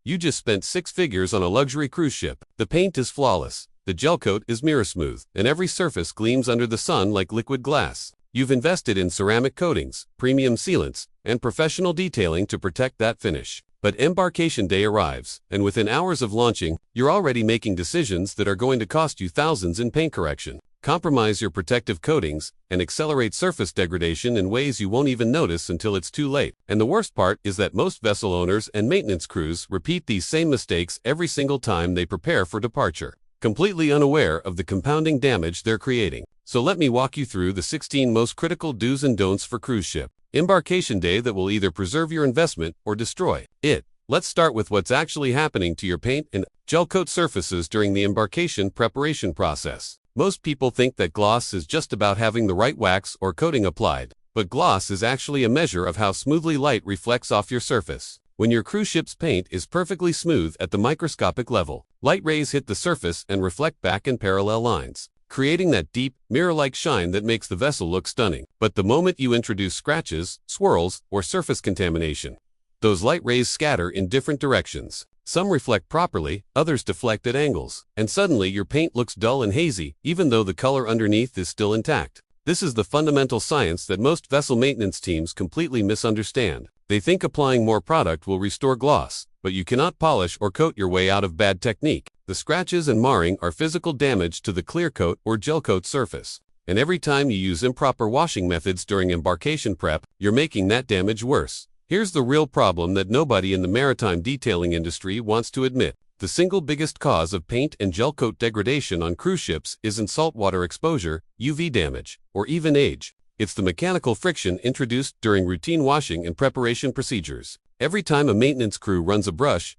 You just spent six figures on a luxury cruise ship. The paint is flawless, the gel coat is mirror smooth, and every surface gleams under the sun like liquid glass. You've invested in ceramic coatings, premium sealants, and professional detailing to protect that finish. But embarkation day arrives, and within hours of launching, you're already making decisions that are going to cost you thousands in paint correction, compromise your protective coatings, and accelerate surface degradation in ways you won't even notice until it's too late. And the worst part is that most vessel owners and maintenance crews repeat these same mistakes every single time they prepare for departure, completely unaware of the compounding damage they're creating. So let me walk you through the 16 most critical do's and don'ts for cruise ship embarkation day that will either preserve your investment or destroy it. Let's start with what's actually happening to your paint and gel coat surfaces during the embarkation preparation process. Most people think that gloss is just about having the right wax or coating applied, but gloss is actually a measure of how smoothly light reflects off your surface. When your cruise ship's paint is perfectly smooth at the microscopic level, light rays hit the surface and reflect back in parallel lines, creating that deep, mirror-like shine that makes the vessel look stunning. But the moment you introduce scratches, swirls, or surface contamination, those light rays scatter in different directions. Some reflect properly, others deflect at angles, and suddenly your paint looks dull and hazy, even though the color underneath is still intact. This is the fundamental science that most vessel maintenance teams completely misunderstand. They think applying more product will restore gloss, but you cannot polish or coat your way out of bad technique. The scratches and marring are physical damage to the clear coat or gel coat surface. And every time you use improper washing methods during embarkation prep, you're making that damage worse. Here's the real problem that nobody in the maritime detailing industry wants to admit. The single biggest cause of paint and gel coat degradation on cruise ships isn't saltwater exposure, UV damage, or even age. It's the mechanical friction introduced during routine washing and preparation procedures. Every time a maintenance crew runs a brush,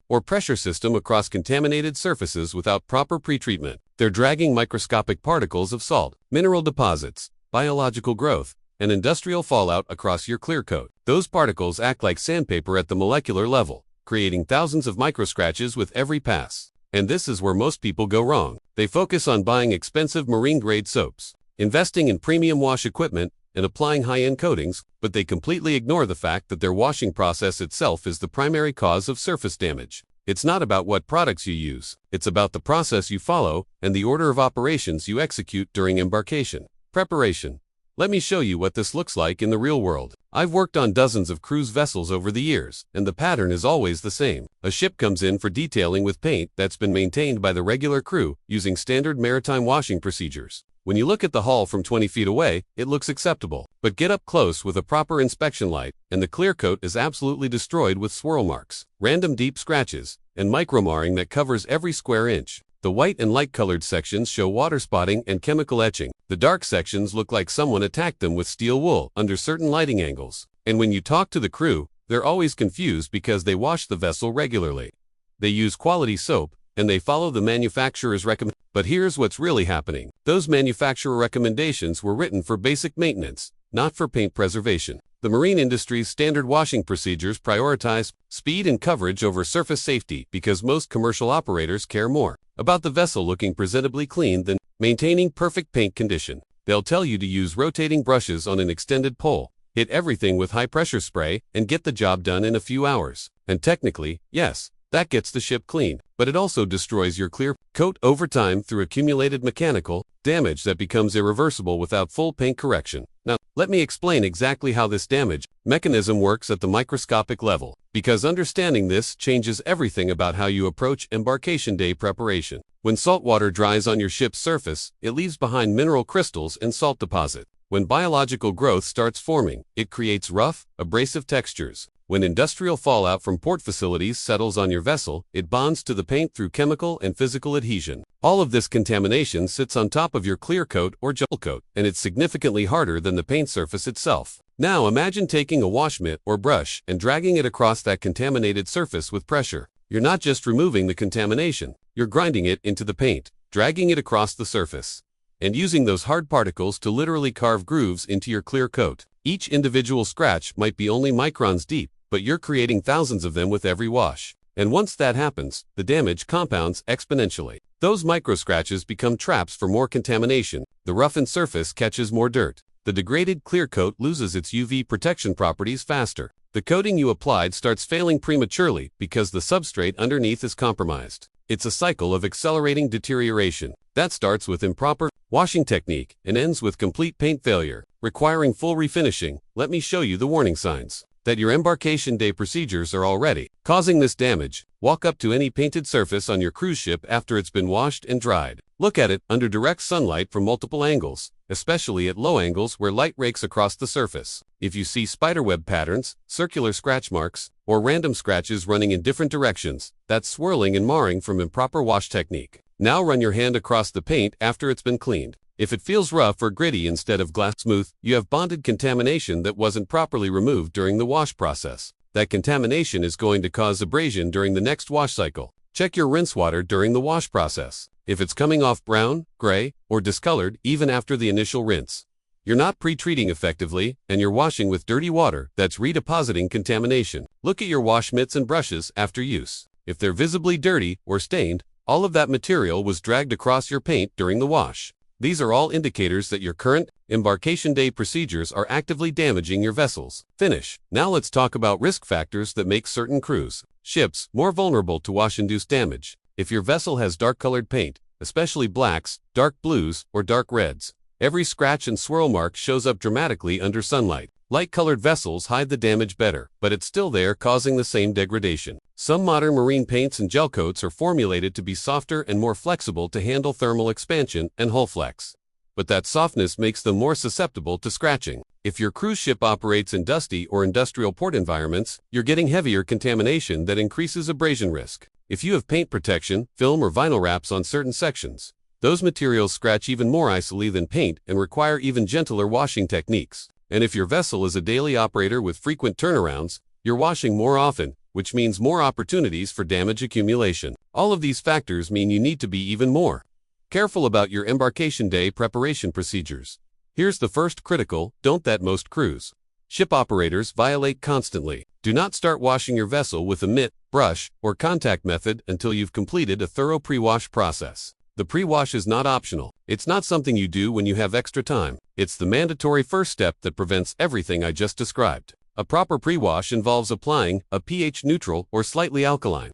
or pressure system across contaminated surfaces without proper pretreatment, they're dragging microscopic particles of salt, mineral deposits, biological growth, and industrial fallout across your clear coat. Those particles act like sandpaper at the molecular level, creating thousands of microscratches with every pass. And this is where most people go wrong. They focus on buying expensive marine-grade soaps, investing in premium wash equipment, and applying high-end coatings, but they completely ignore the fact that their washing process itself is the primary cause of surface damage. It's not about what products you use, it's about the process you follow and the order of operations you execute during embarkation preparation. Let me show you what this looks like in the real world. I've worked on dozens of cruise vessels over the years, and the pattern is always the same. A ship comes in for detailing with paint that's been maintained by the regular crew using standard maritime washing procedures. When you look at the hull from 20 feet away, it looks acceptable. But get up close with a proper inspection light, and the clear coat is absolutely destroyed with swirl marks, random deep scratches, and micromarring that covers every square inch. The white and light-colored sections show water spotting and chemical etching. The dark sections look like someone attacked them with steel wool under certain lighting angles. And when you talk to the crew, they're always confused because they wash the vessel regularly. They use quality soap, and they follow the manufacturer's recommendations. But here's what's really happening. Those manufacturer recommendations were written for basic maintenance, not for paint preservation. The marine industry's standard washing procedures prioritize speed and coverage over surface safety because most commercial operators care more about the vessel looking presentably clean than maintaining perfect paint condition. They'll tell you to use rotating brushes on an extended pole, hit everything with high-pressure spray, and get the job done in a few hours. And technically, yes, that gets the ship clean, but it also destroys your clear coat over time through accumulated mechanical damage that becomes irreversible without full paint correction. Now, let me explain exactly how this damage mechanism works at the microscopic level, because understanding this changes everything about how you approach embarkation day preparation. When salt water dries on your ship's surface, it leaves behind mineral crystals and salt deposit. When biological growth starts forming, it creates rough, abrasive textures. When industrial fallout from port facilities settles on your vessel, it bonds to the paint through chemical and physical adhesion. All of this contamination sits on top of your clear coat or gel coat, and it's significantly harder than the paint surface itself. Now imagine taking a wash mitt or brush and dragging it across that contaminated surface with pressure. You're not just removing the contamination, you're grinding it into the paint, dragging it across the surface, and using those hard particles to literally carve grooves into your clear coat. Each individual scratch might be only microns deep, but you're creating thousands of them with every wash. And once that happens, the damage compounds exponentially. Those micro-scratches become traps for more contamination. The roughened surface catches more dirt. The degraded clear coat loses its UV protection properties faster. The coating you applied starts failing prematurely because the substrate underneath is compromised. It's a cycle of accelerating deterioration that starts with improper washing technique and ends with complete paint failure, requiring full refinishing. Let me show you the warning signs that your embarkation day procedures are already causing this damage. Walk up to any painted surface on your cruise ship after it's been washed and dried. Look at it under direct sunlight from multiple angles, especially at low angles where light rakes across the surface. If you see spiderweb patterns, circular scratch marks, or random scratches running in different directions, that's swirling and marring from improper wash technique. Now run your hand across the paint after it's been cleaned. If it feels rough or gritty instead of glass smooth, you have bonded contamination that wasn't properly removed during the wash process. That contamination is going to cause abrasion during the next wash cycle. Check your rinse water during the wash process. If it's coming off brown, gray, or discolored even after the initial rinse, you're not pre-treating effectively, and you're washing with dirty water that's redepositing contamination. Look at your wash mitts and brushes after use. If they're visibly dirty or stained, all of that material was dragged across your paint during the wash. These are all indicators that your current embarkation day procedures are actively damaging your vessel's finish. Now let's talk about risk factors that make certain cruise ships more vulnerable to wash-induced damage. If your vessel has dark-colored paint, especially blacks, dark blues, or dark reds, every scratch and swirl mark shows up dramatically under sunlight. Light-colored vessels hide the damage better, but it's still there, causing the same degradation. Some modern marine paints and gel coats are formulated to be softer and more flexible to handle thermal expansion and hull flex. But that softness makes them more susceptible to scratching. If your cruise ship operates in dusty or industrial port environments, you're getting heavier contamination that increases abrasion risk. If you have paint protection, film or vinyl wraps on certain sections, those materials scratch even more easily than paint and require even gentler washing techniques. And if your vessel is a daily operator with frequent turnarounds, you're washing more often, which means more opportunities for damage accumulation. All of these factors mean you need to be even more careful about your embarkation day preparation procedures. Here's the first critical don't that most cruise ship operators violate constantly. Do not start washing your vessel with a mitt, brush, or contact method until you've completed a thorough pre-wash process. The pre-wash is not optional. It's not something you do when you have extra time. It's the mandatory first step that prevents everything I just described. A proper pre-wash involves applying a pH-neutral or slightly alkaline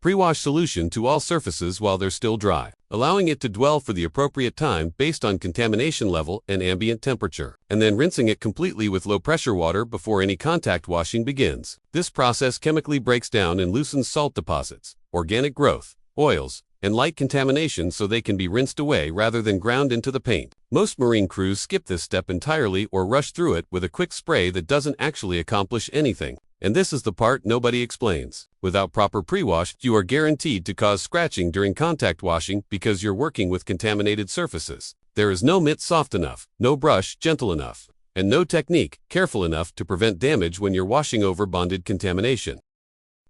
pre-wash solution to all surfaces while they're still dry, allowing it to dwell for the appropriate time based on contamination level and ambient temperature, and then rinsing it completely with low-pressure water before any contact washing begins. This process chemically breaks down and loosens salt deposits, organic growth, oils, and light contamination so they can be rinsed away rather than ground into the paint. Most marine crews skip this step entirely or rush through it with a quick spray that doesn't actually accomplish anything. And this is the part nobody explains. Without proper pre-wash, you are guaranteed to cause scratching during contact washing because you're working with contaminated surfaces. There is no mitt soft enough, no brush gentle enough, and no technique careful enough to prevent damage when you're washing over bonded contamination.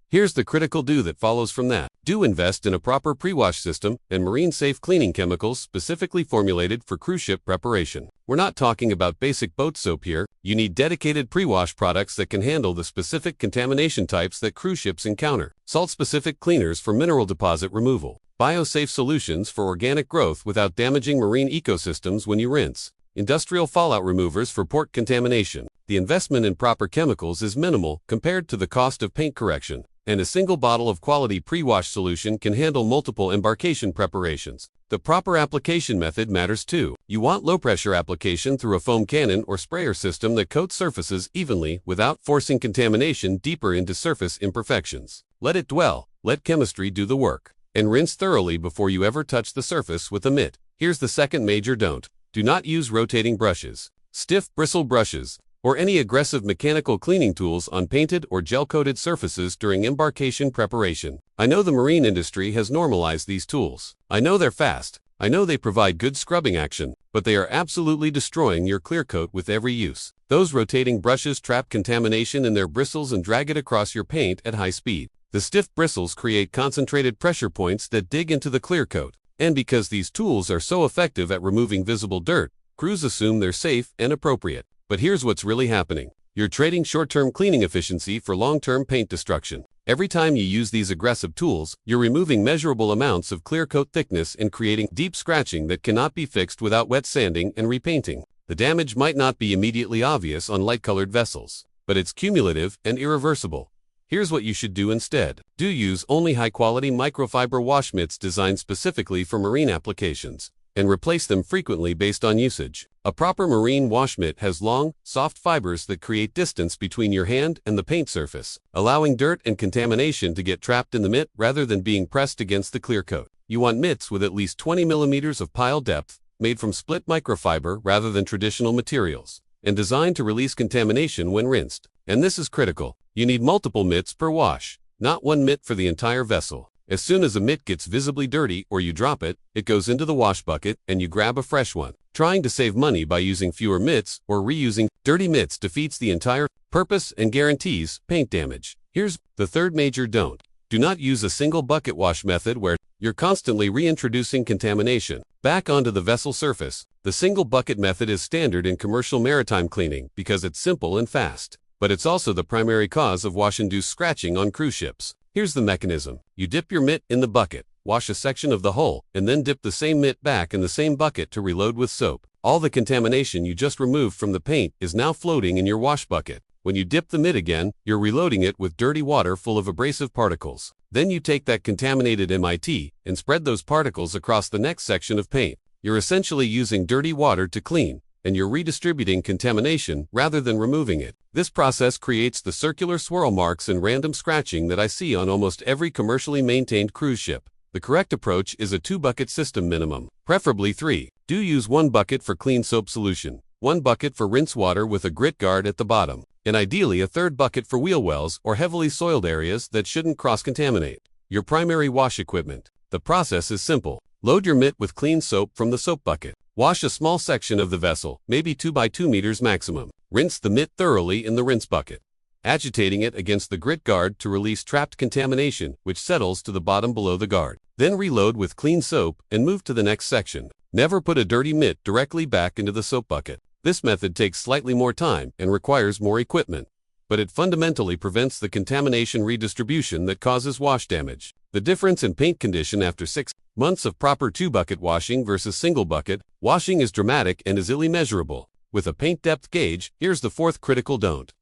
Here's the critical do that follows from that. Do invest in a proper pre-wash system and marine-safe cleaning chemicals specifically formulated for cruise ship preparation. We're not talking about basic boat soap here. You need dedicated pre-wash products that can handle the specific contamination types that cruise ships encounter. Salt-specific cleaners for mineral deposit removal. Biosafe solutions for organic growth without damaging marine ecosystems when you rinse. Industrial fallout removers for port contamination. The investment in proper chemicals is minimal compared to the cost of paint correction, and a single bottle of quality pre-wash solution can handle multiple embarkation preparations. The proper application method matters too. You want low-pressure application through a foam cannon or sprayer system that coats surfaces evenly without forcing contamination deeper into surface imperfections. Let it dwell, let chemistry do the work, and rinse thoroughly before you ever touch the surface with a mitt. Here's the second major don't. Do not use rotating brushes, stiff bristle brushes, or any aggressive mechanical cleaning tools on painted or gel-coated surfaces during embarkation preparation. I know the marine industry has normalized these tools. I know they're fast. I know they provide good scrubbing action, but they are absolutely destroying your clear coat with every use. Those rotating brushes trap contamination in their bristles and drag it across your paint at high speed. The stiff bristles create concentrated pressure points that dig into the clear coat. And because these tools are so effective at removing visible dirt, crews assume they're safe and appropriate. But here's what's really happening. You're trading short-term cleaning efficiency for long-term paint destruction. Every time you use these aggressive tools, you're removing measurable amounts of clear coat thickness and creating deep scratching that cannot be fixed without wet sanding and repainting. The damage might not be immediately obvious on light-colored vessels, but it's cumulative and irreversible. Here's what you should do instead. Do use only high-quality microfiber wash mitts designed specifically for marine applications, and replace them frequently based on usage. A proper marine wash mitt has long, soft fibers that create distance between your hand and the paint surface, allowing dirt and contamination to get trapped in the mitt rather than being pressed against the clear coat. You want mitts with at least 20 millimeters of pile depth, made from split microfiber rather than traditional materials, and designed to release contamination when rinsed. And this is critical. You need multiple mitts per wash, not one mitt for the entire vessel. As soon as a mitt gets visibly dirty or you drop it, it goes into the wash bucket and you grab a fresh one. Trying to save money by using fewer mitts or reusing dirty mitts defeats the entire purpose and guarantees paint damage. Here's the third major don't. Do not use a single bucket wash method where you're constantly reintroducing contamination back onto the vessel surface. The single bucket method is standard in commercial maritime cleaning because it's simple and fast, but it's also the primary cause of wash-induced scratching on cruise ships. Here's the mechanism. You dip your mitt in the bucket, wash a section of the hull, and then dip the same mitt back in the same bucket to reload with soap. All the contamination you just removed from the paint is now floating in your wash bucket. When you dip the mitt again, you're reloading it with dirty water full of abrasive particles. Then you take that contaminated MIT and spread those particles across the next section of paint. You're essentially using dirty water to clean, and you're redistributing contamination rather than removing it. This process creates the circular swirl marks and random scratching that I see on almost every commercially maintained cruise ship. The correct approach is a 2-bucket system minimum, preferably 3. Do use 1 bucket for clean soap solution, 1 bucket for rinse water with a grit guard at the bottom, and ideally a 3rd bucket for wheel wells or heavily soiled areas that shouldn't cross-contaminate your primary wash equipment. The process is simple. Load your mitt with clean soap from the soap bucket. Wash a small section of the vessel, maybe 2 by 2 meters maximum. Rinse the mitt thoroughly in the rinse bucket, agitating it against the grit guard to release trapped contamination, which settles to the bottom below the guard. Then reload with clean soap and move to the next section. Never put a dirty mitt directly back into the soap bucket. This method takes slightly more time and requires more equipment, but it fundamentally prevents the contamination redistribution that causes wash damage. The difference in paint condition after 6 months of proper 2-bucket washing versus single bucket washing is dramatic and is immeasurable. With a paint depth gauge, here's the 4th critical don't.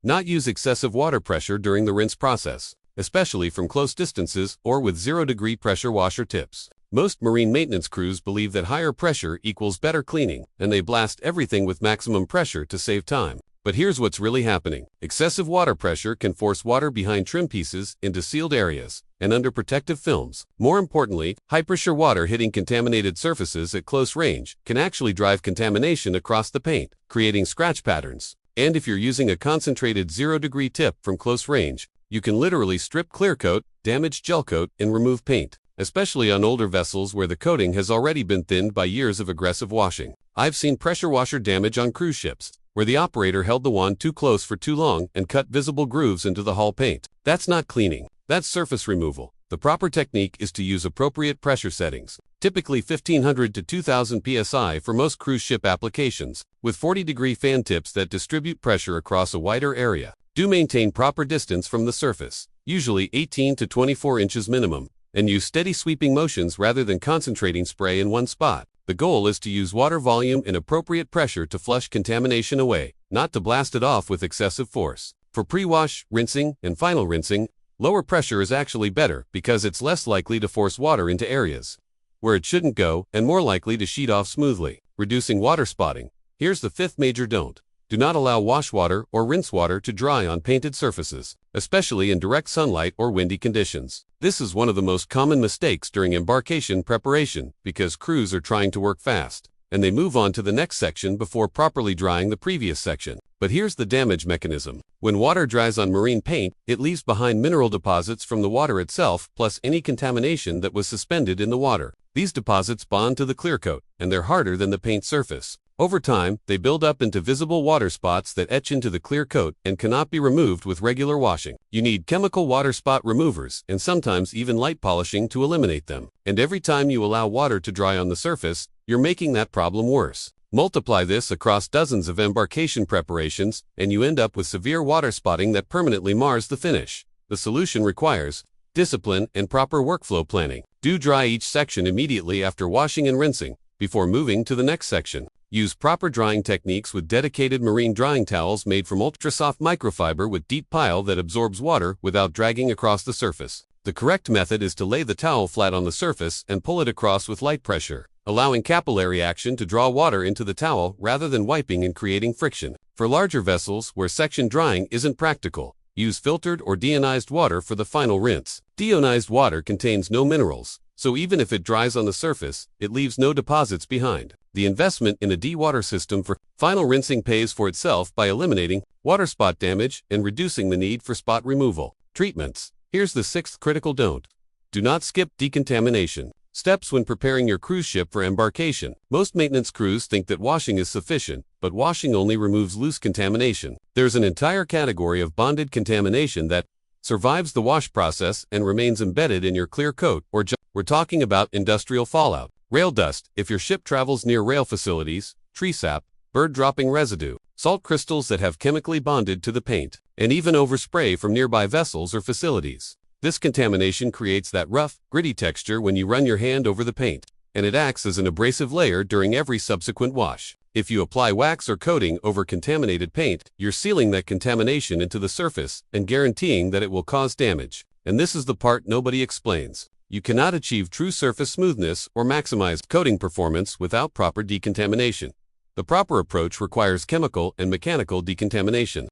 Not use excessive water pressure during the rinse process, especially from close distances or with 0-degree pressure washer tips. Most marine maintenance crews believe that higher pressure equals better cleaning, and they blast everything with maximum pressure to save time. But here's what's really happening. Excessive water pressure can force water behind trim pieces into sealed areas and under protective films. More importantly, high-pressure water hitting contaminated surfaces at close range can actually drive contamination across the paint, creating scratch patterns. And if you're using a concentrated 0-degree tip from close range, you can literally strip clear coat, damage gel coat, and remove paint, especially on older vessels where the coating has already been thinned by years of aggressive washing. I've seen pressure washer damage on cruise ships, where the operator held the wand too close for too long and cut visible grooves into the hull paint. That's not cleaning. That's surface removal. The proper technique is to use appropriate pressure settings, typically 1500 to 2000 psi for most cruise ship applications, with 40-degree fan tips that distribute pressure across a wider area. Do maintain proper distance from the surface, usually 18 to 24 inches minimum, and use steady sweeping motions rather than concentrating spray in one spot. The goal is to use water volume and appropriate pressure to flush contamination away, not to blast it off with excessive force. For pre-wash, rinsing, and final rinsing, lower pressure is actually better because it's less likely to force water into areas where it shouldn't go and more likely to sheet off smoothly, reducing water spotting. Here's the 5th major don't. Do not allow wash water or rinse water to dry on painted surfaces, especially in direct sunlight or windy conditions. This is one of the most common mistakes during embarkation preparation because crews are trying to work fast, and they move on to the next section before properly drying the previous section. But here's the damage mechanism. When water dries on marine paint, it leaves behind mineral deposits from the water itself plus any contamination that was suspended in the water. These deposits bond to the clear coat, and they're harder than the paint surface. Over time, they build up into visible water spots that etch into the clear coat and cannot be removed with regular washing. You need chemical water spot removers and sometimes even light polishing to eliminate them. And every time you allow water to dry on the surface, you're making that problem worse. Multiply this across dozens of embarkation preparations, and you end up with severe water spotting that permanently mars the finish. The solution requires discipline and proper workflow planning. Do dry each section immediately after washing and rinsing, before moving to the next section. Use proper drying techniques with dedicated marine drying towels made from ultra-soft microfiber with deep pile that absorbs water without dragging across the surface. The correct method is to lay the towel flat on the surface and pull it across with light pressure, allowing capillary action to draw water into the towel rather than wiping and creating friction. For larger vessels where section drying isn't practical, use filtered or deionized water for the final rinse. Deionized water contains no minerals, so even if it dries on the surface, it leaves no deposits behind. The investment in a de-water system for final rinsing pays for itself by eliminating water spot damage and reducing the need for spot removal. Treatments. Here's the sixth critical don't. Do not skip decontamination. Steps when preparing your cruise ship for embarkation. Most maintenance crews think that washing is sufficient, but washing only removes loose contamination. There's an entire category of bonded contamination that survives the wash process and remains embedded in your clear coat or we're talking about industrial fallout. Rail dust, if your ship travels near rail facilities, tree sap, bird dropping residue, salt crystals that have chemically bonded to the paint, and even overspray from nearby vessels or facilities. This contamination creates that rough, gritty texture when you run your hand over the paint, and it acts as an abrasive layer during every subsequent wash. If you apply wax or coating over contaminated paint, you're sealing that contamination into the surface and guaranteeing that it will cause damage. And this is the part nobody explains. You cannot achieve true surface smoothness or maximize coating performance without proper decontamination. The proper approach requires chemical and mechanical decontamination.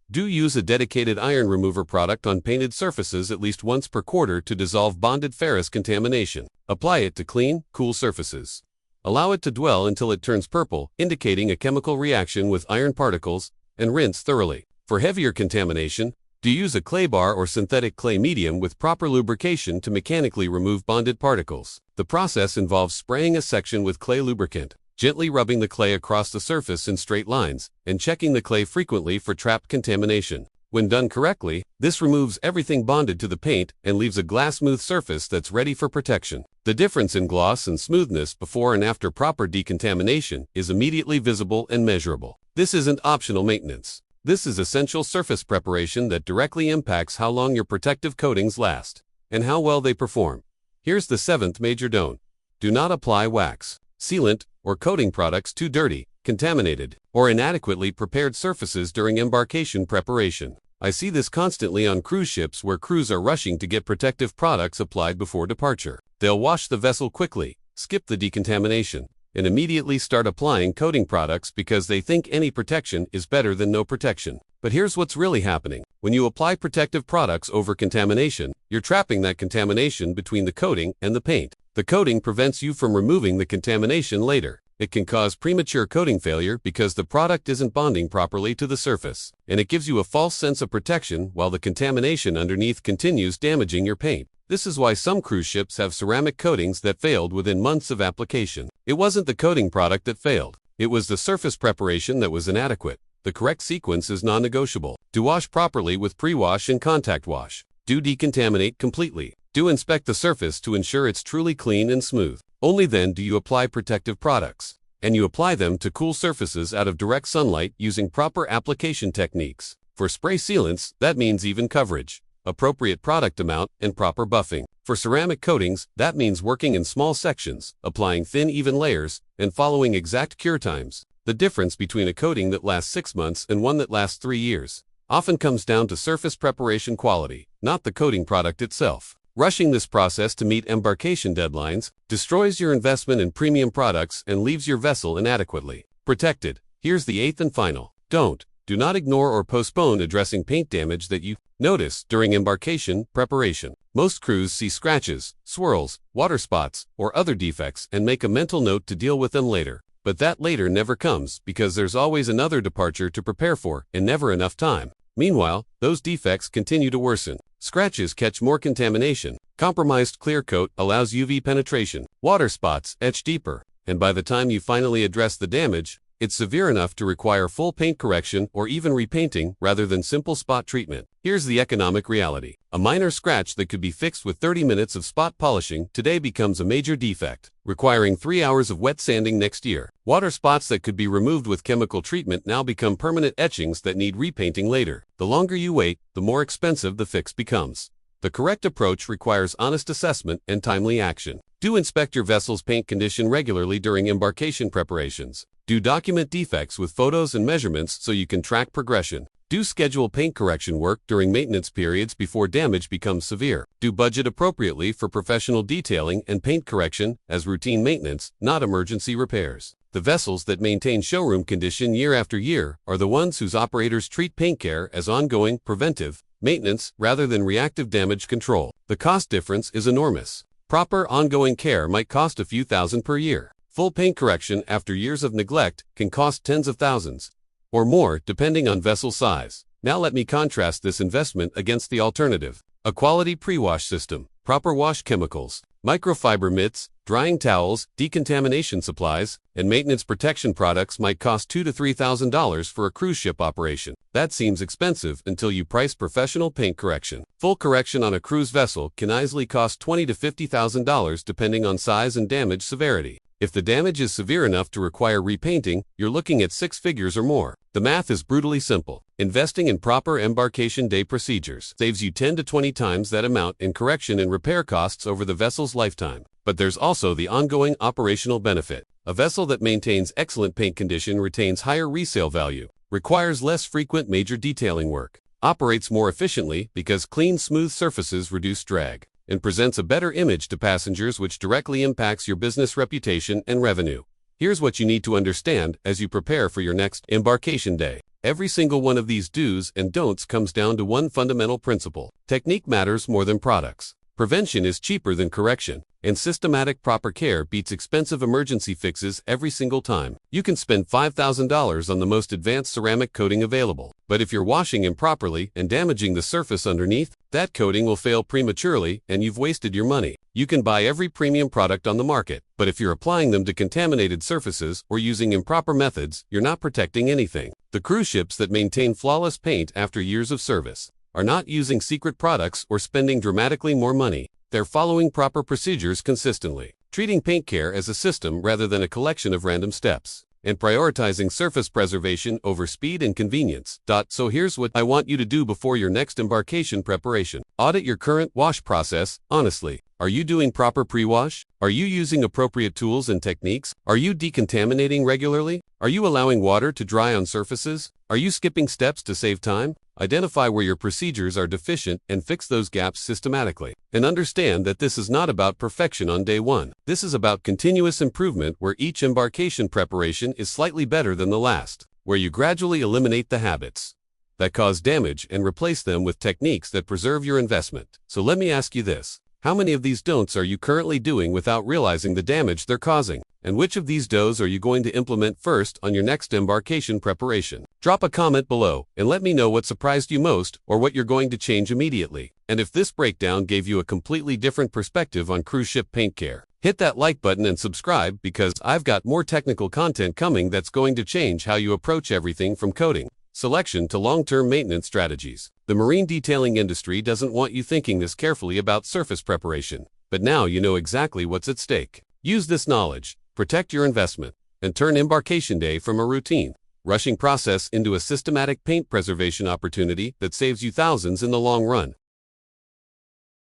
Do use a dedicated iron remover product on painted surfaces at least once per quarter to dissolve bonded ferrous contamination. Apply it to clean, cool surfaces. Allow it to dwell until it turns purple, indicating a chemical reaction with iron particles, and rinse thoroughly. For heavier contamination, do use a clay bar or synthetic clay medium with proper lubrication to mechanically remove bonded particles. The process involves spraying a section with clay lubricant, gently rubbing the clay across the surface in straight lines, and checking the clay frequently for trapped contamination. When done correctly, this removes everything bonded to the paint and leaves a glass-smooth surface that's ready for protection. The difference in gloss and smoothness before and after proper decontamination is immediately visible and measurable. This isn't optional maintenance. This is essential surface preparation that directly impacts how long your protective coatings last and how well they perform. Here's the seventh major don't. Do not apply wax, sealant, or coating products to dirty, contaminated, or inadequately prepared surfaces during embarkation preparation. I see this constantly on cruise ships where crews are rushing to get protective products applied before departure. They'll wash the vessel quickly, skip the decontamination, and immediately start applying coating products because they think any protection is better than no protection. But here's what's really happening. When you apply protective products over contamination, you're trapping that contamination between the coating and the paint. The coating prevents you from removing the contamination later. It can cause premature coating failure because the product isn't bonding properly to the surface, and it gives you a false sense of protection while the contamination underneath continues damaging your paint. This is why some cruise ships have ceramic coatings that failed within months of application. It wasn't the coating product that failed. It was the surface preparation that was inadequate. The correct sequence is non-negotiable. Do wash properly with pre-wash and contact wash. Do decontaminate completely. Do inspect the surface to ensure it's truly clean and smooth. Only then do you apply protective products. And you apply them to cool surfaces out of direct sunlight using proper application techniques. For spray sealants, that means even coverage, appropriate product amount, and proper buffing. For ceramic coatings, that means working in small sections, applying thin, even layers, and following exact cure times. The difference between a coating that lasts 6 months and one that lasts 3 years often comes down to surface preparation quality, not the coating product itself. Rushing this process to meet embarkation deadlines destroys your investment in premium products and leaves your vessel inadequately protected. Here's the eighth and final don't. Do not ignore or postpone addressing paint damage that you notice during embarkation preparation. Most crews see scratches, swirls, water spots, or other defects and make a mental note to deal with them later. But that later never comes because there's always another departure to prepare for and never enough time. Meanwhile, those defects continue to worsen. Scratches catch more contamination. Compromised clear coat allows UV penetration. Water spots etch deeper. And by the time you finally address the damage, it's severe enough to require full paint correction or even repainting rather than simple spot treatment. Here's the economic reality. A minor scratch that could be fixed with 30 minutes of spot polishing today becomes a major defect, requiring 3 hours of wet sanding next year. Water spots that could be removed with chemical treatment now become permanent etchings that need repainting later. The longer you wait, the more expensive the fix becomes. The correct approach requires honest assessment and timely action. Do inspect your vessel's paint condition regularly during embarkation preparations. Do document defects with photos and measurements so you can track progression. Do schedule paint correction work during maintenance periods before damage becomes severe. Do budget appropriately for professional detailing and paint correction as routine maintenance, not emergency repairs. The vessels that maintain showroom condition year after year are the ones whose operators treat paint care as ongoing, preventive maintenance rather than reactive damage control. The cost difference is enormous. Proper ongoing care might cost a few thousand per year. Full paint correction after years of neglect can cost tens of thousands or more depending on vessel size. Now let me contrast this investment against the alternative. A quality pre-wash system, proper wash chemicals, microfiber mitts, drying towels, decontamination supplies, and maintenance protection products might cost $2,000 to $3,000 for a cruise ship operation. That seems expensive until you price professional paint correction. Full correction on a cruise vessel can easily cost $20,000 to $50,000 depending on size and damage severity. If the damage is severe enough to require repainting, you're looking at 6 figures or more. The math is brutally simple. Investing in proper embarkation day procedures saves you 10 to 20 times that amount in correction and repair costs over the vessel's lifetime. But there's also the ongoing operational benefit. A vessel that maintains excellent paint condition retains higher resale value, requires less frequent major detailing work, operates more efficiently because clean, smooth surfaces reduce drag, and presents a better image to passengers, which directly impacts your business reputation and revenue. Here's what you need to understand as you prepare for your next embarkation day. Every single one of these do's and don'ts comes down to one fundamental principle. Technique matters more than products. Prevention is cheaper than correction, and systematic proper care beats expensive emergency fixes every single time. You can spend $5,000 on the most advanced ceramic coating available, but if you're washing improperly and damaging the surface underneath, that coating will fail prematurely and you've wasted your money. You can buy every premium product on the market, but if you're applying them to contaminated surfaces or using improper methods, you're not protecting anything. The cruise ships that maintain flawless paint after years of service are not using secret products or spending dramatically more money. They're following proper procedures consistently, treating paint care as a system rather than a collection of random steps, and prioritizing surface preservation over speed and convenience. So here's what I want you to do before your next embarkation preparation. Audit your current wash process honestly. Are you doing proper pre-wash? Are you using appropriate tools and techniques? Are you decontaminating regularly? Are you allowing water to dry on surfaces? Are you skipping steps to save time? Identify where your procedures are deficient and fix those gaps systematically. And understand that this is not about perfection on day one. This is about continuous improvement, where each embarkation preparation is slightly better than the last, where you gradually eliminate the habits that cause damage and replace them with techniques that preserve your investment. So let me ask you this. How many of these don'ts are you currently doing without realizing the damage they're causing? And which of these do's are you going to implement first on your next embarkation preparation? Drop a comment below and let me know what surprised you most or what you're going to change immediately. And if this breakdown gave you a completely different perspective on cruise ship paint care, hit that like button and subscribe, because I've got more technical content coming that's going to change how you approach everything from coating, selection to long-term maintenance strategies. The marine detailing industry doesn't want you thinking this carefully about surface preparation, but now you know exactly what's at stake. Use this knowledge, protect your investment, and turn embarkation day from a routine, rushing process into a systematic paint preservation opportunity that saves you thousands in the long run.